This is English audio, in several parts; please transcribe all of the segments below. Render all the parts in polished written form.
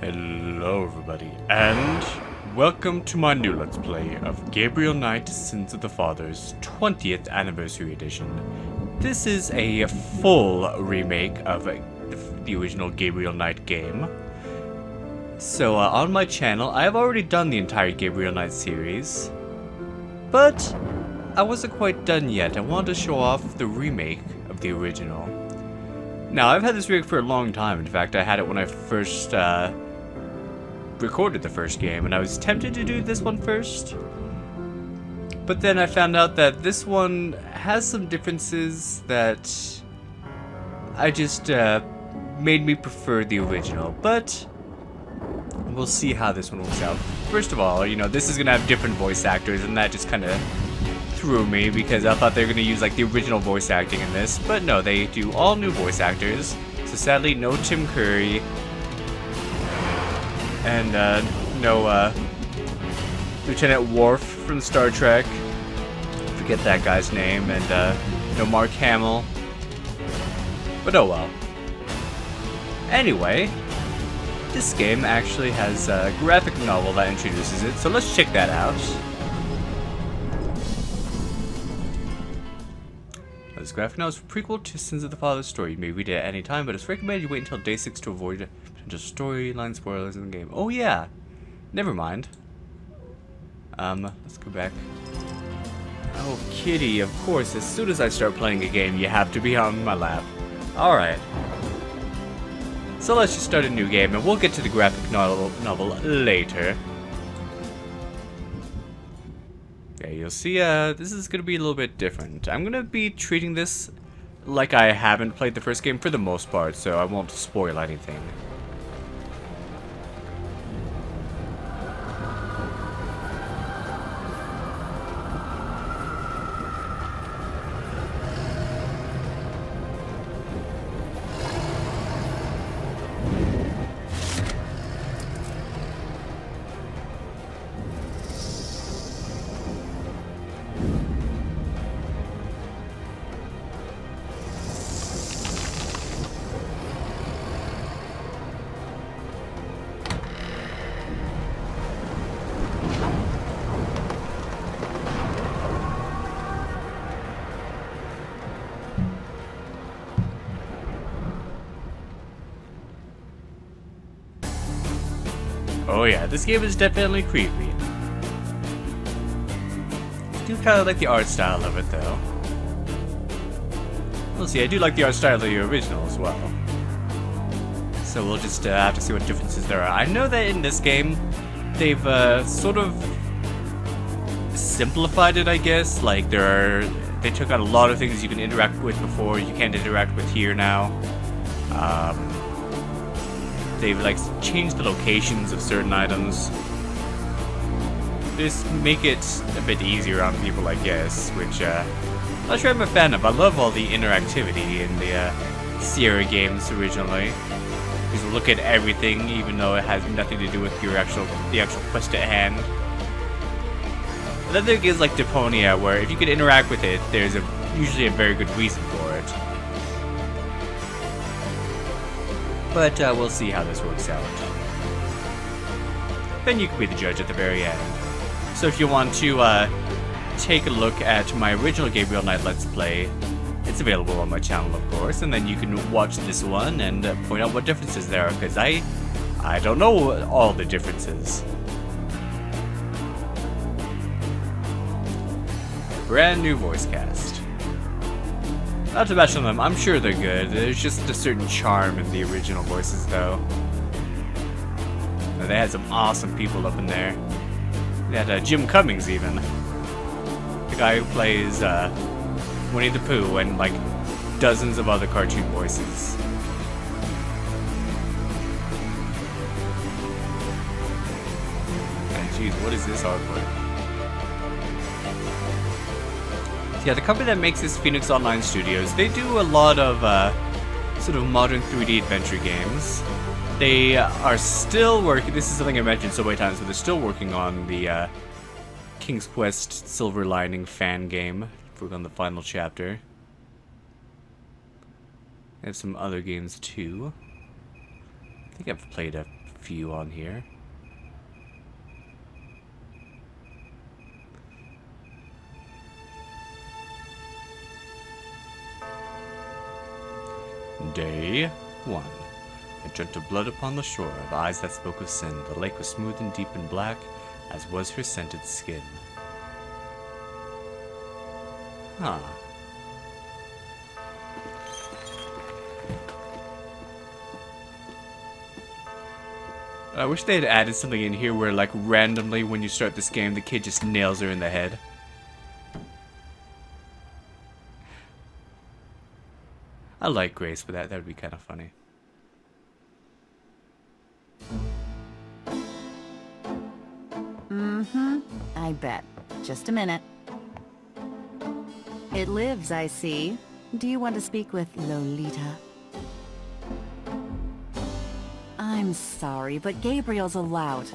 Hello everybody, and welcome to my new Let's Play of Gabriel Knight Sins of the Father's 20th Anniversary Edition. This is a full remake of the original Gabriel Knight game. So on my channel, I have already done the entire Gabriel Knight series, but I wasn't quite done yet. I wanted to show off the remake of the original. Now, I've had this rig for a long time. In fact, I had it when I first recorded the first game, and I was tempted to do this one first. But then I found out that this one has some differences that I just made me prefer the original. But we'll see how this one works out. First of all, you know, this is going to have different voice actors, and that just kind of threw me because I thought they were going to use like the original voice acting in this, but no, they do all new voice actors. So sadly, no Tim Curry and no Lieutenant Worf from Star Trek. Forget that guy's name, and no Mark Hamill. But oh well. Anyway, this game actually has a graphic novel that introduces it, so let's check that out. This graphic novel is a prequel to Sins of the Father's story. You may read it at any time, but it's recommended you wait until day 6 to avoid potential storyline spoilers in the game. Oh yeah! Never mind. Let's go back. Oh, kitty, of course, as soon as I start playing a game, you have to be on my lap. Alright. So let's just start a new game, and we'll get to the graphic novel later. Yeah, you'll see, this is going to be a little bit different. I'm going to be treating this like I haven't played the first game for the most part, so I won't spoil anything. Oh yeah, this game is definitely creepy. I do kind of like the art style of it though. We'll see, I do like the art style of the original as well. So we'll just have to see what differences there are. I know that in this game, they've sort of simplified it, I guess. Like they took out a lot of things you can interact with before, you can't interact with here now. They've like changed the locations of certain items. Just make it a bit easier on people, I guess, which I'm not sure I'm a fan of. I love all the interactivity in the Sierra games originally. You can look at everything, even though it has nothing to do with the actual quest at hand. Another thing is like Deponia, where if you can interact with it, there's usually a very good reason for it. But we'll see how this works out. Then you can be the judge at the very end. So if you want to take a look at my original Gabriel Knight Let's Play, it's available on my channel, of course, and then you can watch this one and point out what differences there are, because I don't know all the differences. Brand new voice cast. Not to mention them, I'm sure they're good. There's just a certain charm in the original voices, though. They had some awesome people up in there. They had Jim Cummings, even. The guy who plays Winnie the Pooh and, like, dozens of other cartoon voices. And jeez, what is this artwork? Yeah, the company that makes this, Phoenix Online Studios, they do a lot of sort of modern 3D adventure games. They are still working, this is something I mentioned so many times, but they're still working on the King's Quest Silver Lining fan game. Work on the final chapter. They have some other games too. I think I've played a few on here. Day 1. I dreamt of blood upon the shore, of eyes that spoke of sin. The lake was smooth and deep and black, as was her scented skin. Huh. I wish they had added something in here where, like, randomly when you start this game, the kid just nails her in the head. I like Grace, but that would be kind of funny. Mm-hmm. I bet. Just a minute. It lives, I see. Do you want to speak with Lolita? I'm sorry, but Gabriel's allowed.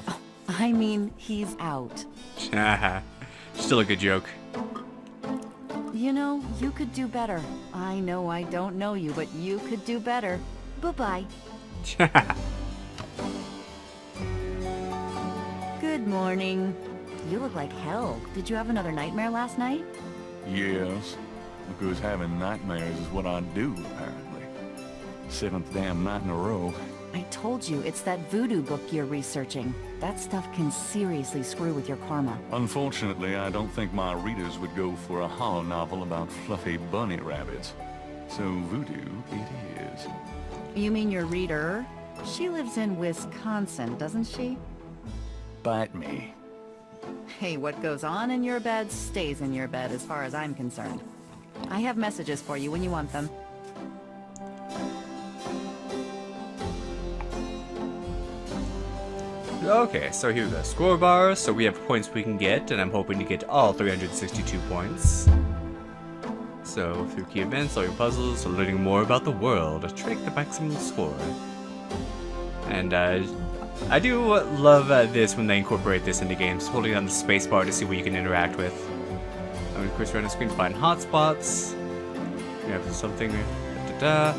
I mean, he's out. Still a good joke. You know, you could do better. I know I don't know you, but you could do better. Bye-bye. Good morning. You look like hell. Did you have another nightmare last night? Yes, because having nightmares is what I do, apparently. 7th damn night in a row. I told you, it's that voodoo book you're researching. That stuff can seriously screw with your karma. Unfortunately, I don't think my readers would go for a horror novel about fluffy bunny rabbits. So voodoo it is. You mean your reader? She lives in Wisconsin, doesn't she? Bite me. Hey, what goes on in your bed stays in your bed as far as I'm concerned. I have messages for you when you want them. Okay, so here we go. Score bar. So we have points we can get, and I'm hoping to get all 362 points. So through key events, solving puzzles, learning more about the world, trick the maximum score. And I do love this when they incorporate this into games, holding down the space bar to see what you can interact with. And of course, around the screen to find hotspots. We have something. Yeah,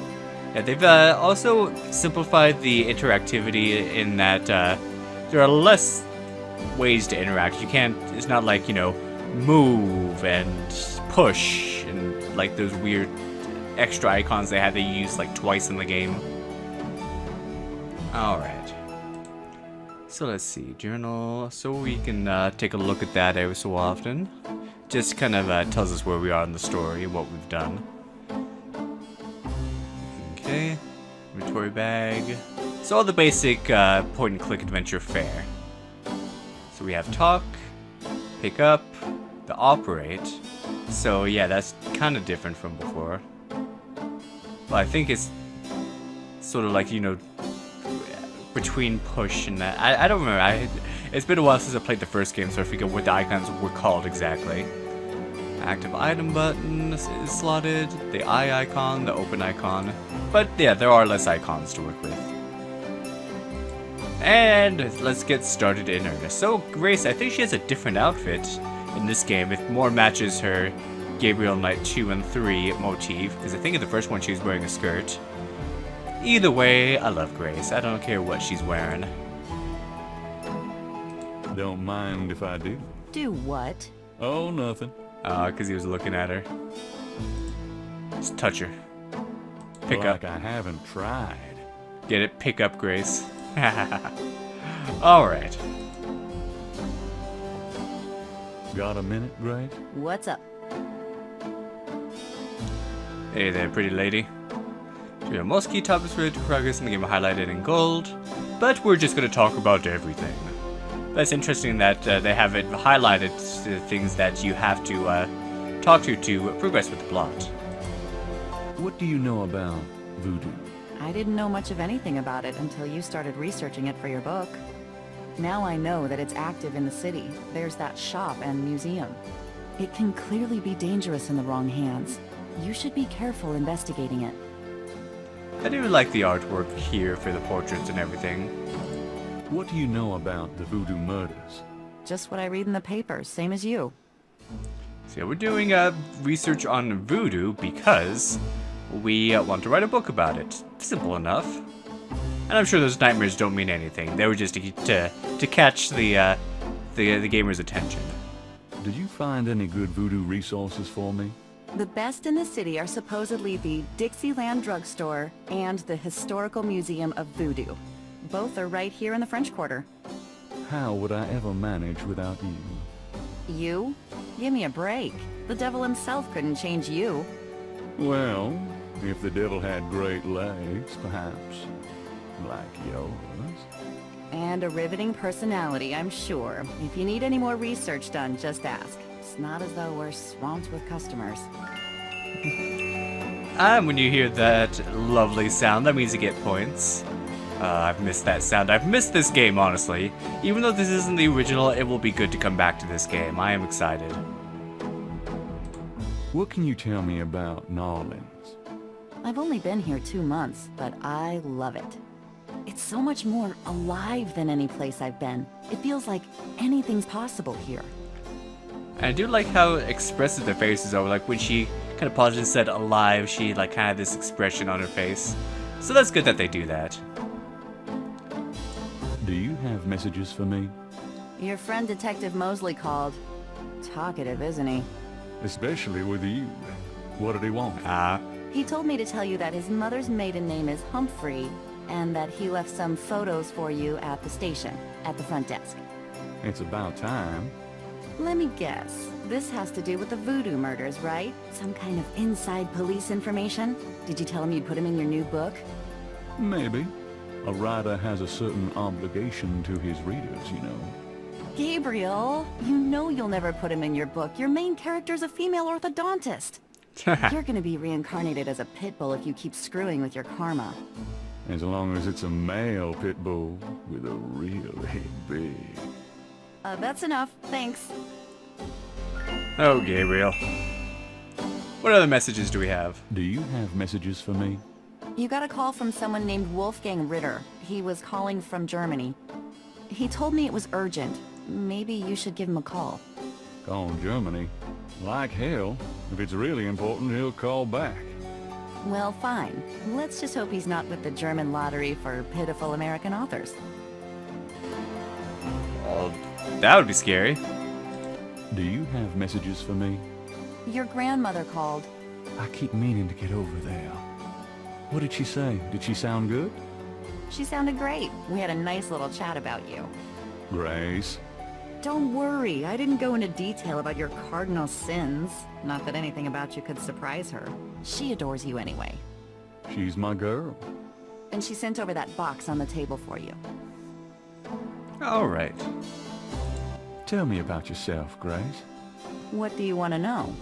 they've also simplified the interactivity in that there are less ways to interact. You can't. It's not like, you know, move and push and like those weird extra icons they had that you use like twice in the game. All right. So let's see, journal. So we can take a look at that every so often. Just kind of tells us where we are in the story and what we've done. Okay, inventory bag. So all the basic point-and-click adventure fare. So we have talk, pick up, the operate. So yeah, that's kind of different from before. Well, I think it's sort of like, you know, between push and that. I don't remember. It's been a while since I played the first game, so I forget what the icons were called exactly. Active item button is slotted, the eye icon, the open icon. But yeah, there are less icons to work with. And let's get started in earnest. So Grace, I think she has a different outfit in this game. It more matches her Gabriel Knight 2 and 3 motif, because I think in the first one she was wearing a skirt. Either way, I love Grace. I don't care what she's wearing. Don't mind if I do. Do what? Oh, nothing. Because he was looking at her. Just touch her. Pick like up. I haven't tried. Get it? Pick up, Grace. Alright. Got a minute, Grace? What's up? Hey there, pretty lady. So yeah, most key topics related to progress in the game are highlighted in gold, but we're just going to talk about everything. That's interesting that they have it highlighted to things that you have to talk to progress with the plot. What do you know about voodoo? I didn't know much of anything about it until you started researching it for your book. Now I know that it's active in the city. There's that shop and museum. It can clearly be dangerous in the wrong hands. You should be careful investigating it. I do like the artwork here for the portraits and everything. What do you know about the voodoo murders? Just what I read in the papers, same as you. So yeah, we're doing research on voodoo because we want to write a book about it. Simple enough. And I'm sure those nightmares don't mean anything. They were just to catch the gamer's attention. Did you find any good voodoo resources for me? The best in the city are supposedly the Dixieland Drugstore and the Historical Museum of Voodoo. Both are right here in the French Quarter. How would I ever manage without you? You? Give me a break. The devil himself couldn't change you. Well, if the devil had great legs, perhaps. Like yours. And a riveting personality, I'm sure. If you need any more research done, just ask. It's not as though we're swamped with customers. And when you hear that lovely sound, that means you get points. I've missed that sound. I've missed this game, honestly. Even though this isn't the original, it will be good to come back to this game. I am excited. What can you tell me about New Orleans? I've only been here 2 months, but I love it. It's so much more alive than any place I've been. It feels like anything's possible here. And I do like how expressive their faces are. Like when she kind of paused and said alive, she like had this expression on her face. So that's good that they do that. Do you have messages for me? Your friend Detective Mosley called. Talkative, isn't he? Especially with you. What did he want? He told me to tell you that his mother's maiden name is Humphrey, and that he left some photos for you at the station, at the front desk. It's about time. Let me guess. This has to do with the voodoo murders, right? Some kind of inside police information? Did you tell him you'd put him in your new book? Maybe. A writer has a certain obligation to his readers, you know. Gabriel, you know you'll never put him in your book. Your main character's a female orthodontist. You're gonna be reincarnated as a pit bull if you keep screwing with your karma. As long as it's a male pit bull with a really big... That's enough. Thanks. Oh, Gabriel. What other messages do we have? Do you have messages for me? You got a call from someone named Wolfgang Ritter. He was calling from Germany. He told me it was urgent. Maybe you should give him a call. Call Germany? Like hell. If it's really important, he'll call back. Well, fine. Let's just hope he's not with the German lottery for pitiful American authors. Well, that would be scary. Do you have messages for me? Your grandmother called. I keep meaning to get over there. What did she say? Did she sound good? She sounded great. We had a nice little chat about you. Grace. Don't worry, I didn't go into detail about your cardinal sins. Not that anything about you could surprise her. She adores you anyway. She's my girl. And she sent over that box on the table for you. All right. Tell me about yourself, Grace. What do you want to know?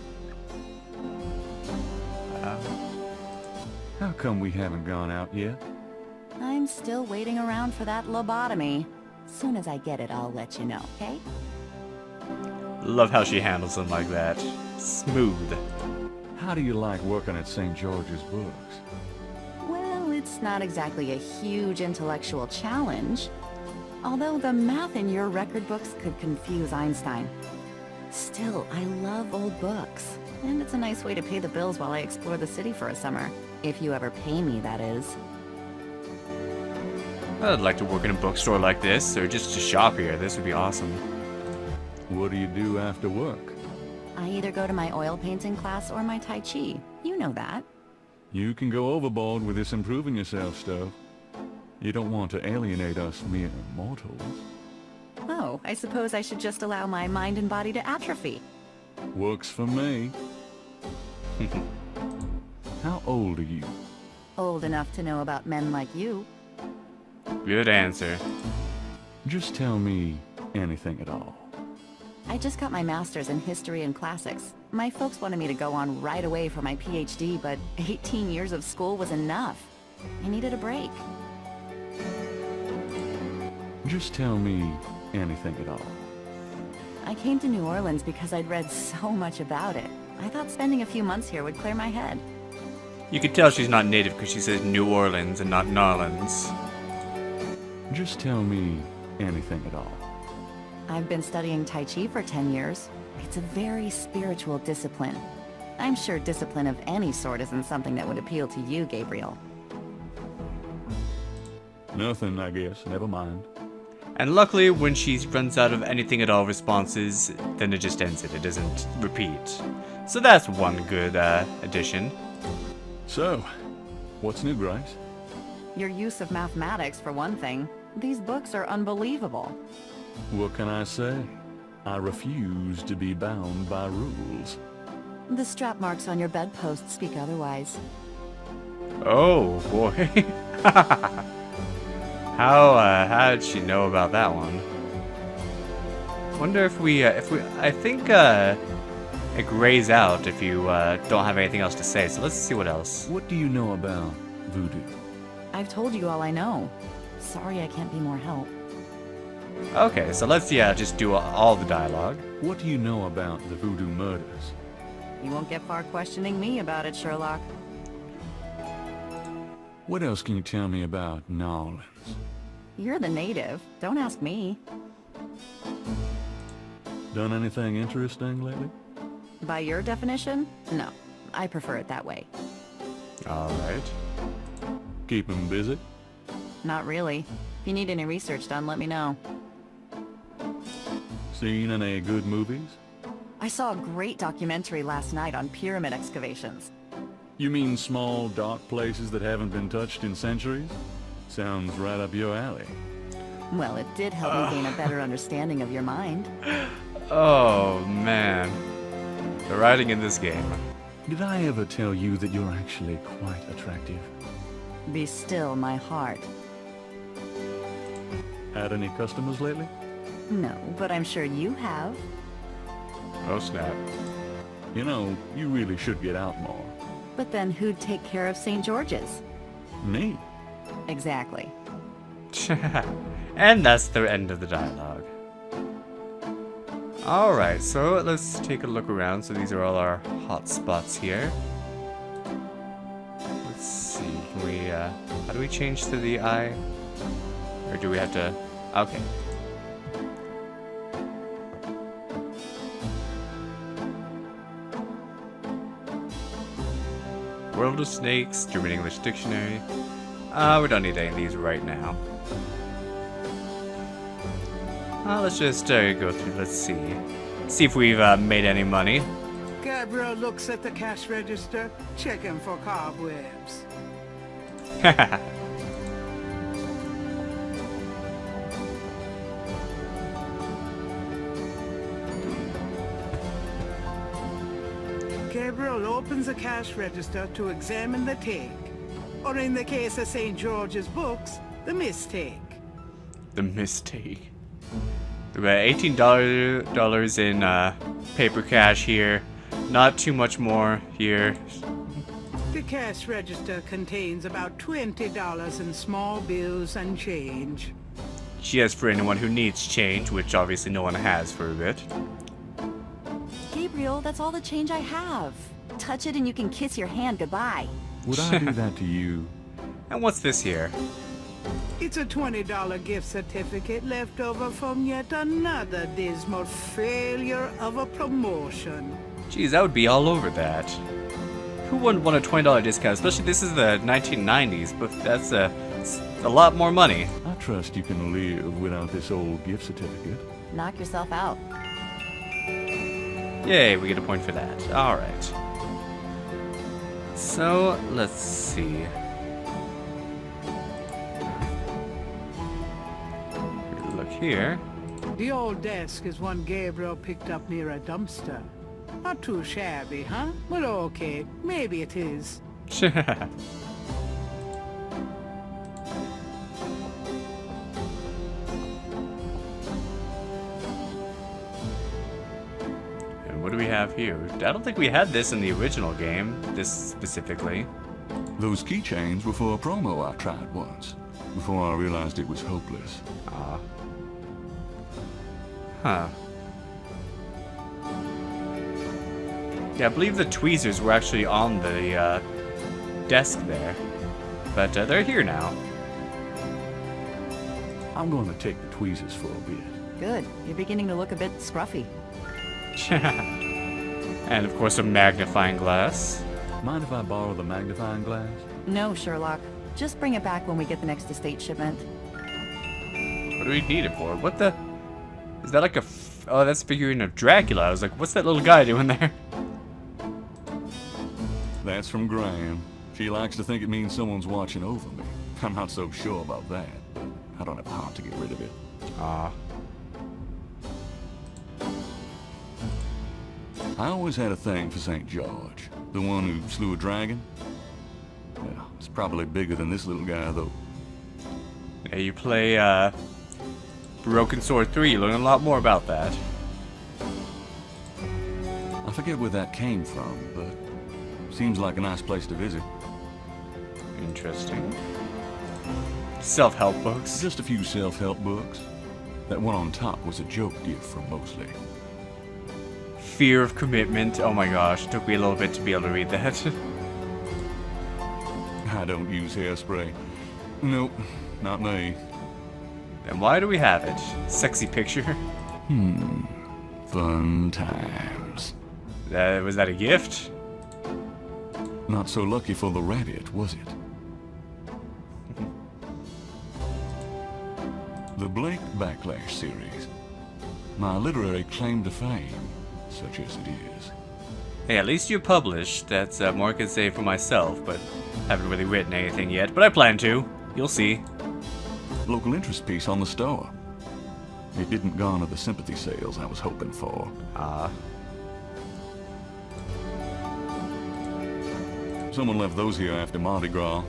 How come we haven't gone out yet? I'm still waiting around for that lobotomy. Soon as I get it, I'll let you know, okay? Love how she handles them like that. Smooth. How do you like working at St. George's Books? Well, it's not exactly a huge intellectual challenge. Although the math in your record books could confuse Einstein. Still, I love old books. And it's a nice way to pay the bills while I explore the city for a summer. If you ever pay me, that is. I'd like to work in a bookstore like this, or just to shop here. This would be awesome. What do you do after work? I either go to my oil painting class or my Tai Chi. You know that. You can go overboard with this improving yourself stuff. You don't want to alienate us mere mortals. Oh, I suppose I should just allow my mind and body to atrophy. Works for me. How old are you? Old enough to know about men like you. Good answer. Just tell me anything at all. I just got my master's in history and classics. My folks wanted me to go on right away for my PhD, but 18 years of school was enough. I needed a break. Just tell me anything at all. I came to New Orleans because I'd read so much about it. I thought spending a few months here would clear my head. You could tell she's not native because she says New Orleans and not Narlands. Just tell me anything at all. I've been studying Tai Chi for 10 years. It's a very spiritual discipline. I'm sure discipline of any sort isn't something that would appeal to you, Gabriel. Nothing, I guess. Never mind. And luckily, when she runs out of anything at all responses, then it just ends it. It doesn't repeat. So that's one good addition. So, what's new, Grace? Your use of mathematics, for one thing. These books are unbelievable. What can I say? I refuse to be bound by rules. The strap marks on your bedpost speak otherwise. Oh boy. How did she know about that one? Wonder if I think it grays out if you don't have anything else to say. So let's see what else. What do you know about voodoo? I've told you all I know. Sorry I can't be more help. Okay, so let's just do all the dialogue. What do you know about the voodoo murders? You won't get far questioning me about it, Sherlock. What else can you tell me about New Orleans? You're the native. Don't ask me. Done anything interesting lately? By your definition? No. I prefer it that way. Alright. Keep 'em busy? Not really. If you need any research done, let me know. Seen any good movies? I saw a great documentary last night on pyramid excavations. You mean small, dark places that haven't been touched in centuries? Sounds right up your alley. Well, it did help me gain a better understanding of your mind. Oh man. The writing in this game. Did I ever tell you that you're actually quite attractive? Be still, my heart. Had any customers lately? No, but I'm sure you have. Oh snap. You know, you really should get out more. But then who'd take care of St. George's? Me? Exactly. And that's the end of the dialogue. Alright, so let's take a look around. So these are all our hot spots here. Let's see, can we, how do we change to the eye? Or do we have to, okay. World of Snakes, German English Dictionary. We don't need any of these right now. Let's just go through, let's see. See if we've made any money. Gabriel looks at the cash register, checking for cobwebs. Gabriel opens the cash register to examine the take, or in the case of St. George's books, the mistake. The mistake. We got $18 in paper cash here. Not too much more here. The cash register contains about $20 in small bills and change. Just for anyone who needs change, which obviously no one has for a bit. Gabriel, that's all the change I have. Touch it and you can kiss your hand goodbye. Would I do that to you? And what's this here? It's a $20 gift certificate left over from yet another dismal failure of a promotion. Geez, I would be all over that. Who wouldn't want a $20 discount? Especially this is the 1990s, but that's a lot more money. I trust you can live without this old gift certificate. Knock yourself out. Yay, we get a point for that. Alright. So, let's see. Look here. The old desk is one Gabriel picked up near a dumpster. Not too shabby, huh? But okay, maybe it is. And what do we have here? I don't think we had this in the original game, this specifically. Those keychains were for a promo I tried once, before I realized it was hopeless. Huh. Yeah, I believe the tweezers were actually on the desk there. But they're here now. I'm going to take the tweezers for a bit. Good. You're beginning to look a bit scruffy. And of course a magnifying glass. Mind if I borrow the magnifying glass? No, Sherlock. Just bring it back when we get the next estate shipment. What do we need it for? What the? Is that like a? Oh, that's a figurine of Dracula. I was like, what's that little guy doing there? That's from Graham. She likes to think it means someone's watching over me. I'm not so sure about that, but I don't have the heart to get rid of it. Ah. I always had a thing for St. George, the one who slew a dragon. Yeah, it's probably bigger than this little guy, though. Yeah, you play Broken Sword 3, you learn a lot more about that. I forget where that came from, but seems like a nice place to visit. Interesting. Self-help books. Just a few self-help books. That one on top was a joke gift from Mosley. Fear of Commitment. Oh my gosh, it took me a little bit to be able to read that. I don't use hairspray. Nope, not me. And why do we have it? Sexy picture? Fun times. Was that a gift? Not so lucky for the rabbit, was it? The Blake Backlash series. My literary claim to fame, such as it is. Hey, at least you're published. That's more I can say for myself, but haven't really written anything yet. But I plan to. You'll see. Local interest piece on the store. It didn't garner the sympathy sales I was hoping for. Ah. Someone left those here after Mardi Gras.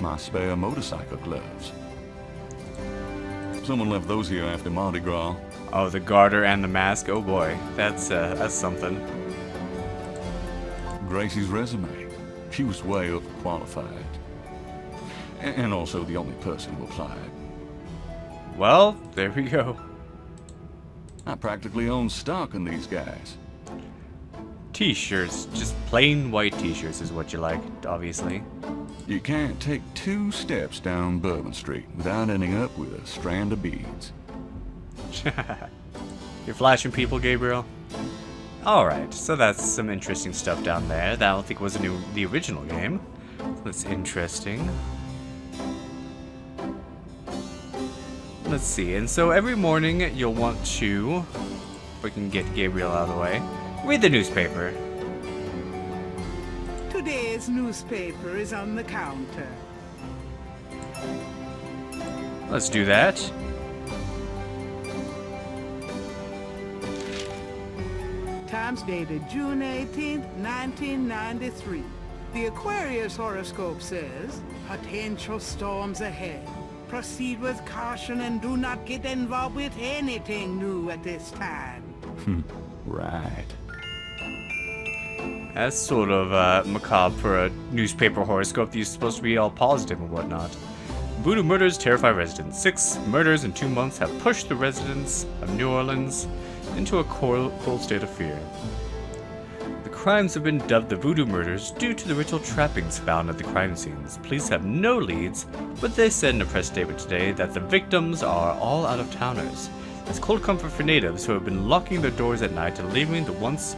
My spare motorcycle gloves. Someone left those here after Mardi Gras. Oh, the garter and the mask. Oh boy, that's something. Gracie's resume. She was way overqualified. And also the only person who applied. Well, there we go. I practically own stock in these guys. T-shirts, just plain white T-shirts is what you like, obviously. You can't take 2 steps down Bourbon Street without ending up with a strand of beads. You're flashing people, Gabriel? Alright, so that's some interesting stuff down there. That I don't think was the original game. That's interesting. Let's see, and so every morning you'll want to, if we can get Gabriel out of the way, read the newspaper. Today's newspaper is on the counter. Let's do that. Times dated June 18th, 1993. The Aquarius horoscope says, potential storms ahead. Proceed with caution and do not get involved with anything new at this time. Right. That's sort of macabre for a newspaper horoscope that's supposed to be all positive and whatnot. Voodoo murders terrify residents. 6 murders in 2 months have pushed the residents of New Orleans into a cold state of fear. The crimes have been dubbed the voodoo murders due to the ritual trappings found at the crime scenes. Police have no leads, but they said in a press statement today that the victims are all out-of-towners. It's cold comfort for natives who have been locking their doors at night and leaving the once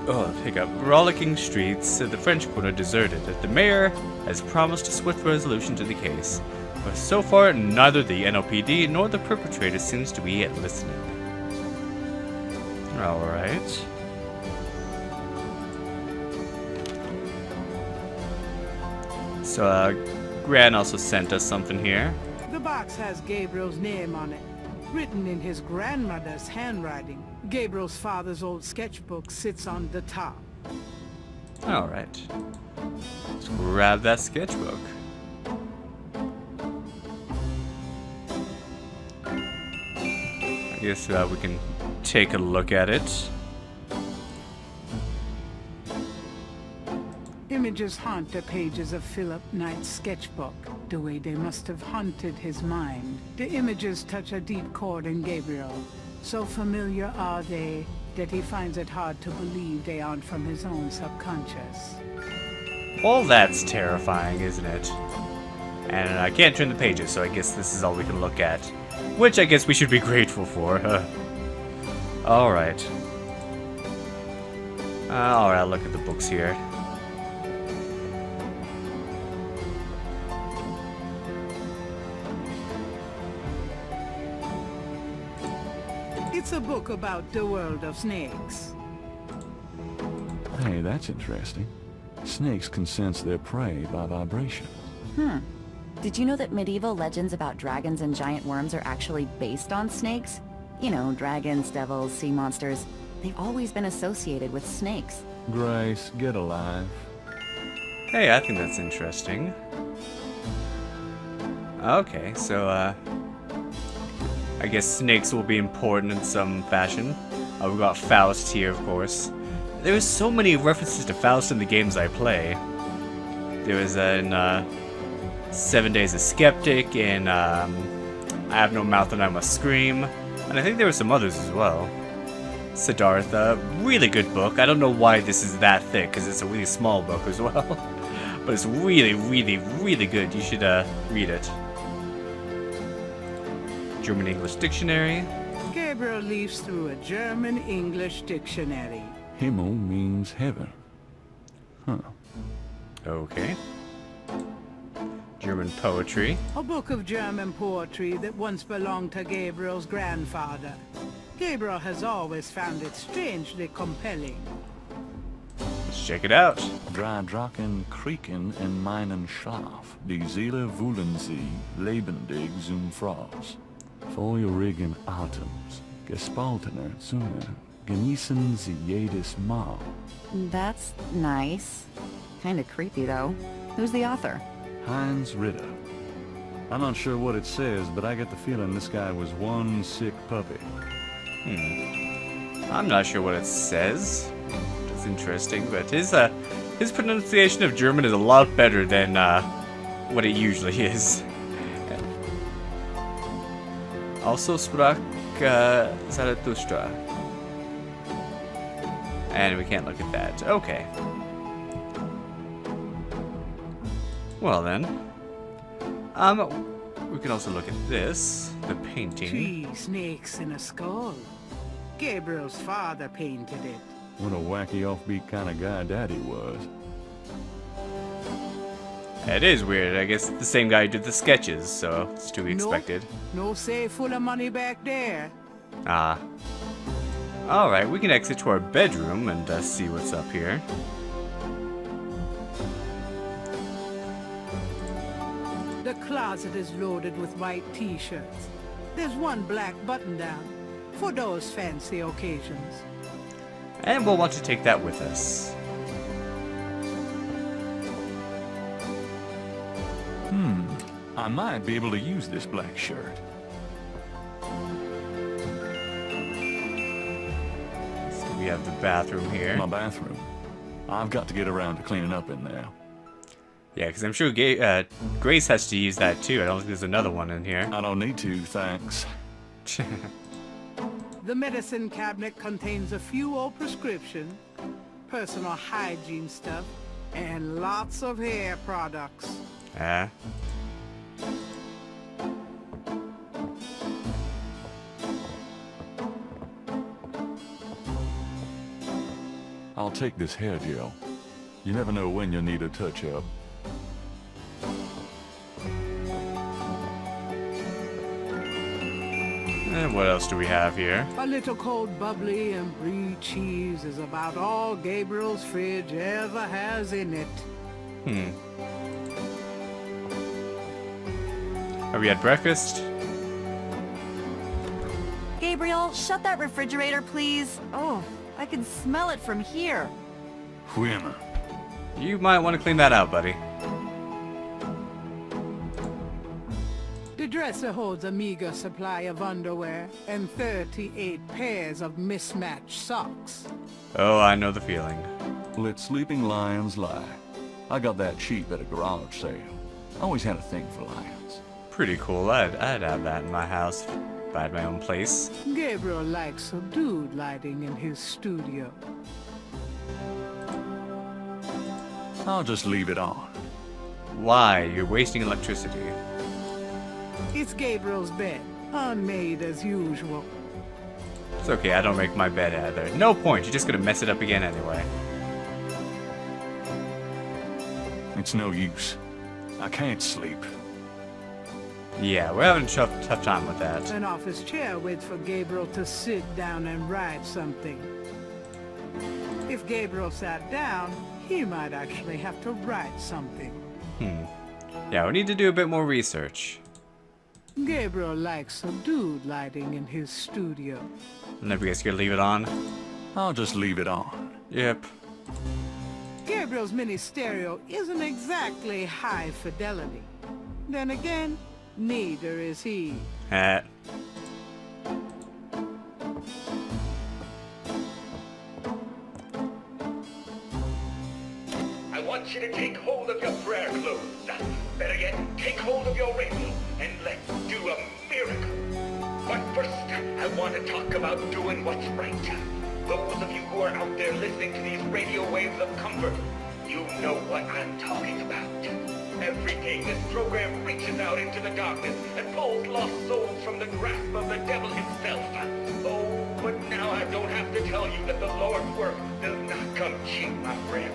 rollicking streets, the French Quarter deserted. The mayor has promised a swift resolution to the case, but so far neither the NOPD nor the perpetrator seems to be listening. Alright. So, Gran also sent us something here. The box has Gabriel's name on it, written in his grandmother's handwriting. Gabriel's father's old sketchbook sits on the top. Alright. Let's grab that sketchbook. I guess we can take a look at it. Images haunt the pages of Philip Knight's sketchbook, the way they must have haunted his mind. The images touch a deep chord in Gabriel. So familiar are they that he finds it hard to believe they aren't from his own subconscious. Well, that's terrifying, isn't it? And I can't turn the pages, so I guess this is all we can look at. Which I guess we should be grateful for. Alright. Alright, I'll look at the books here. It's a book about the world of snakes. Hey, that's interesting. Snakes can sense their prey by vibration. Did you know that medieval legends about dragons and giant worms are actually based on snakes? You know, dragons, devils, sea monsters. They've always been associated with snakes. Grace, get alive. Hey, I think that's interesting. Okay, so, I guess snakes will be important in some fashion. We've got Faust here, of course. There's so many references to Faust in the games I play. There was in 7 Days a Skeptic, in I Have No Mouth and I Must Scream, and I think there were some others as well. Siddhartha, really good book. I don't know why this is that thick, because it's a really small book as well. But it's really, really, really good. You should read it. German-English Dictionary. Gabriel leafs through a German-English dictionary. Himmel means heaven. Huh. Okay. German poetry. A book of German poetry that once belonged to Gabriel's grandfather. Gabriel has always found it strangely compelling. Let's check it out. Drei Drachen kriegen in meinen Schlaf. Die Seele wühlen sie, lebendig zum Fraß. Feurigen Atems, gespaltener Zunge, genießen sie jedes Mal. That's nice. Kinda creepy, though. Who's the author? Heinz Ritter. I'm not sure what it says, but I get the feeling this guy was one sick puppy. I'm not sure what it says. It's interesting, but his pronunciation of German is a lot better than what it usually is. Also sprach Zarathustra. And we can't look at that. Okay. Well then. We can also look at this. The painting. 3 snakes in a skull. Gabriel's father painted it. What a wacky offbeat kind of guy Daddy was. It is weird. I guess the same guy who did the sketches, so it's to be expected. No safe full of money back there. Ah. Alright, we can exit to our bedroom and see what's up here. The closet is loaded with white t-shirts. There's one black button-down for those fancy occasions. And we'll want to take that with us. I might be able to use this black shirt. So we have the bathroom here. My bathroom. I've got to get around to cleaning up in there. Yeah, because I'm sure Grace has to use that too. I don't think there's another one in here. I don't need to, thanks. The medicine cabinet contains a few old prescriptions, personal hygiene stuff, and lots of hair products. I'll take this hair gel. You never know when you'll need a touch-up. And what else do we have here? A little cold bubbly and brie cheese is about all Gabriel's fridge ever has in it. Are we at breakfast? Gabriel, shut that refrigerator, please. Oh, I can smell it from here. Whimmer. You might want to clean that out, buddy. The dresser holds a meager supply of underwear and 38 pairs of mismatched socks. Oh, I know the feeling. Let sleeping lions lie. I got that cheap at a garage sale. Always had a thing for lions. Pretty cool. I'd have that in my house if I had my own place. Gabriel likes subdued lighting in his studio. I'll just leave it on. Why? You're wasting electricity. It's Gabriel's bed, unmade as usual. It's okay, I don't make my bed either. No point, you're just gonna mess it up again anyway. It's no use. I can't sleep. Yeah, we're having a tough time with that. An office chair waits for Gabriel to sit down and write something. If Gabriel sat down, he might actually have to write something. Yeah, we need to do a bit more research. Gabriel likes subdued lighting in his studio. And if you guys could leave it on. I'll just leave it on. Yep. Gabriel's mini stereo isn't exactly high fidelity. Then again, neither is he. I want you to take hold of your prayer clothes. Better yet, take hold of your radio and let's do a miracle. But first, I want to talk about doing what's right. Those of you who are out there listening to these radio waves of comfort, you know what I'm talking about. Every day this program reaches out into the darkness and pulls lost souls from the grasp of the devil himself. Oh, but now I don't have to tell you that the Lord's work does not come cheap, my friend.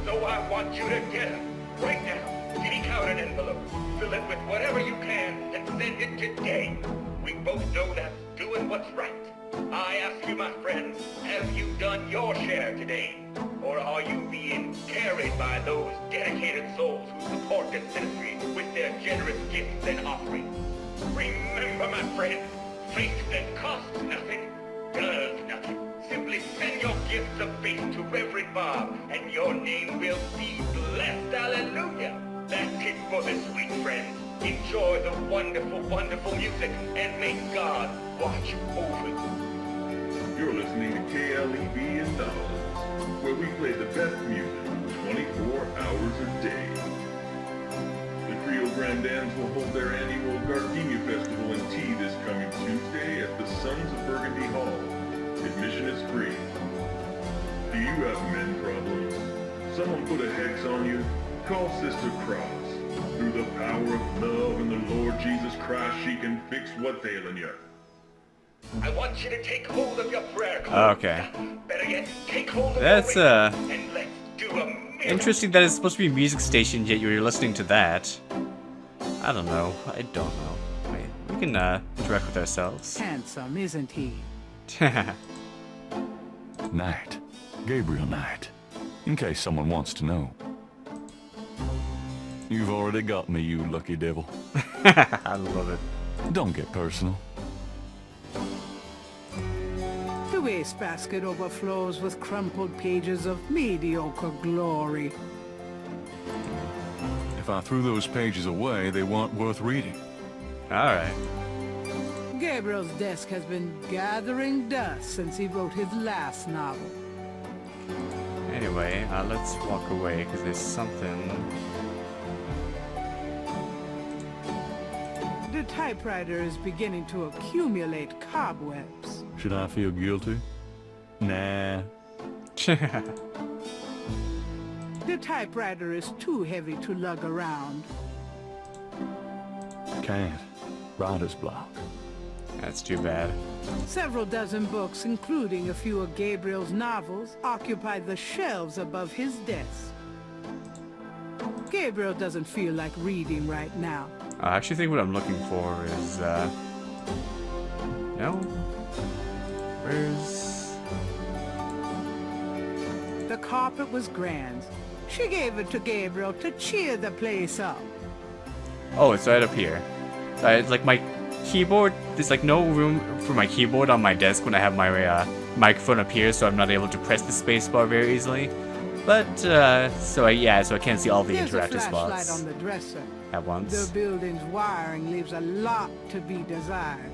So I want you to get up right now, take out an envelope, fill it with whatever you can, and send it today. We both know that's doing what's right. I ask you, my friend, have you done your share today? Or are you being carried by those dedicated souls who support this ministry with their generous gifts and offerings? Remember, my friend, faith that costs nothing does nothing. Simply send your gifts of faith to Reverend Bob, and your name will be blessed. Hallelujah! That's it for this week, friends. Enjoy the wonderful, wonderful music, and may God watch over you. You're listening to KLEB in Dallas, where we play the best music 24 hours a day. The Creole Grandans will hold their annual Gardenia Festival and Tea this coming Tuesday at the Sons of Burgundy Hall. Admission is free. Do you have men problems? Someone put a hex on you? Call Sister Cross. Through the power of love and the Lord Jesus Christ, she can fix what's ailing you. I want you to take hold of your prayer clothes. Okay. Better yet, take hold of That's, your radio, and let's do a miracle. Interesting that it's supposed to be a music station, yet you're listening to that. I don't know. I don't know. Wait, we can interact with ourselves. Handsome, isn't he? Knight. Gabriel Knight. In case someone wants to know. You've already got me, you lucky devil. I love it. Don't get personal. The wastebasket overflows with crumpled pages of mediocre glory. If I threw those pages away, they weren't worth reading. Alright. Gabriel's desk has been gathering dust since he wrote his last novel. Anyway, let's walk away, because there's something... The typewriter is beginning to accumulate cobwebs. Should I feel guilty? Nah. The typewriter is too heavy to lug around. Can't. Writer's block. That's too bad. Several dozen books, including a few of Gabriel's novels, occupy the shelves above his desk. Gabriel doesn't feel like reading right now. I actually think what I'm looking for is, no? Where's... The carpet was grand. She gave it to Gabriel to cheer the place up. Oh, it's right up here. It's like my keyboard, there's like no room for my keyboard on my desk when I have my microphone up here, so I'm not able to press the spacebar very easily. But, so I can't see all the There's interactive a flashlight spots on the dresser. at once. The building's wiring leaves a lot to be desired.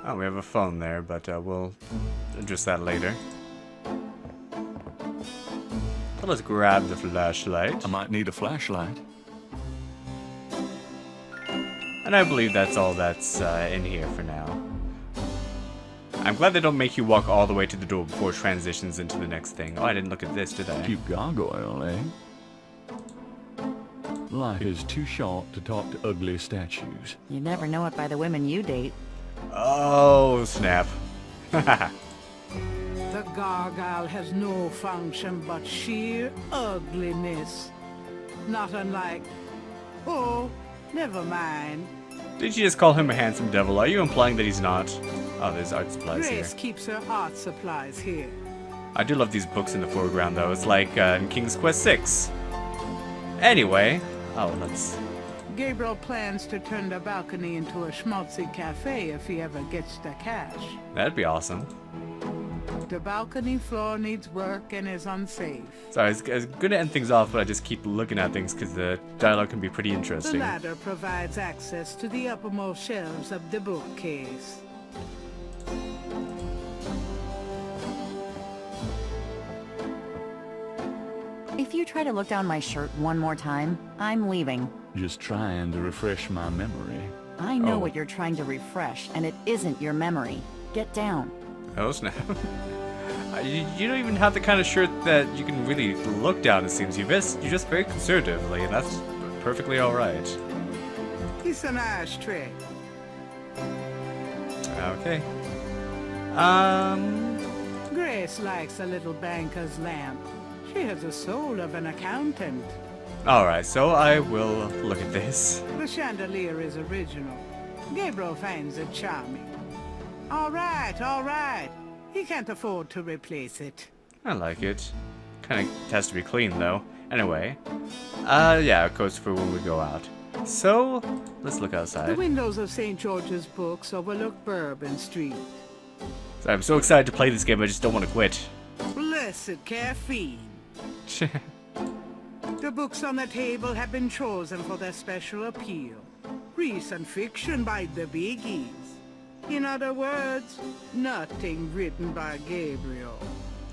Oh, we have a phone there, but we'll address that later. So let's grab the flashlight. I might need a flashlight. And I believe that's all that's in here for now. I'm glad they don't make you walk all the way to the door before it transitions into the next thing. Oh, I didn't look at this, did I? Cute gargoyle, eh? Life is too short to talk to ugly statues. You never know it by the women you date. Oh, snap. The gargoyle has no function but sheer ugliness. Not unlike... Oh, never mind. Did you just call him a handsome devil? Are you implying that he's not? Oh, there's art supplies here. Grace keeps her art supplies here. I do love these books in the foreground, though. It's like in King's Quest VI. Anyway, let's... Gabriel plans to turn the balcony into a schmaltzy cafe if he ever gets the cash. That'd be awesome. The balcony floor needs work and is unsafe. Sorry, I was gonna end things off, but I just keep looking at things because the dialogue can be pretty The interesting. ladder provides access to the uppermost shelves of the bookcase. If you try to look down my shirt one more time, I'm leaving. Just trying to refresh my memory. I know Oh. what you're trying to refresh, and it isn't your memory. Get down. Oh, snap. You don't even have the kind of shirt that you can really look down, it seems. You're just very conservatively, and that's perfectly alright. It's an ashtray. Okay. Grace likes a little banker's lamp. She has the soul of an accountant. Alright, so I will look at this. The chandelier is original. Gabriel finds it charming. All right. He can't afford to replace it. I like it. Kinda has to be clean, though. Anyway. Yeah, of course, for when we go out. So, let's look The outside. windows of St. George's Books overlook Bourbon Street. So I'm so excited to play this game, I just don't want to quit. Blessed caffeine. The books on the table have been chosen for their special appeal. Recent fiction by the biggies. In other words, nothing written by Gabriel.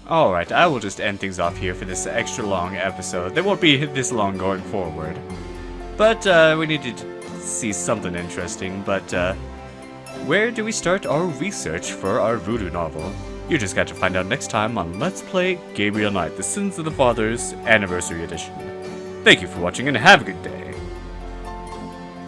Alright, I will just end things off here for this extra long episode. They won't be this long going forward. But, we need to see something interesting, but, where do we start our research for our voodoo novel? You just got to find out next time on Let's Play Gabriel Knight, The Sins of the Fathers Anniversary Edition. Thank you for watching and have a good day.